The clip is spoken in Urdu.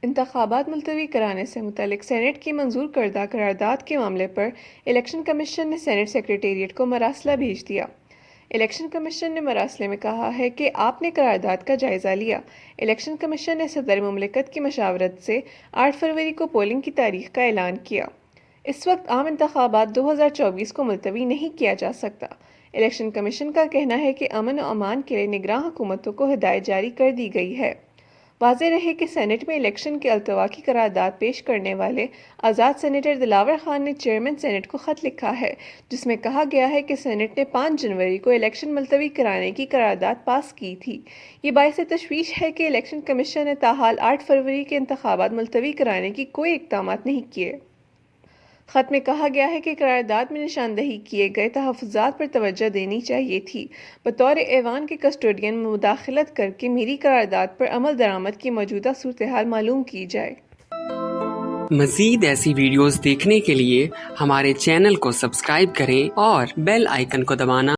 انتخابات ملتوی کرانے سے متعلق سینیٹ کی منظور کردہ قرارداد کے معاملے پر الیکشن کمیشن نے سینیٹ سیکریٹریٹ کو مراسلہ بھیج دیا۔ الیکشن کمیشن نے مراسلے میں کہا ہے کہ آپ نے قرارداد کا جائزہ لیا۔ الیکشن کمیشن نے صدر مملکت کی مشاورت سے 8 فروری کو پولنگ کی تاریخ کا اعلان کیا۔ اس وقت عام انتخابات 2024 کو ملتوی نہیں کیا جا سکتا۔ الیکشن کمیشن کا کہنا ہے کہ امن و امان کے لیے نگراں حکومتوں کو ہدایت جاری کر دی گئی ہے۔ واضح رہے کہ سینیٹ میں الیکشن کے التوا کی قرارداد پیش کرنے والے آزاد سینیٹر دلاور خان نے چیئرمین سینیٹ کو خط لکھا ہے، جس میں کہا گیا ہے کہ سینیٹ نے 5 جنوری کو الیکشن ملتوی کرانے کی قرارداد پاس کی تھی۔ یہ باعث تشویش ہے کہ الیکشن کمیشن نے تاحال 8 فروری کے انتخابات ملتوی کرانے کی کوئی اقدامات نہیں کیے۔ خط میں کہا گیا ہے کہ قرارداد میں نشاندہی کیے گئے تحفظات پر توجہ دینی چاہیے تھی۔ بطور ایوان کے کسٹوڈین مداخلت کر کے میری قرارداد پر عمل درآمد کی موجودہ صورتحال معلوم کی جائے۔ مزید ایسی ویڈیوز دیکھنے کے لیے ہمارے چینل کو سبسکرائب کریں اور بیل آئیکن کو دبانا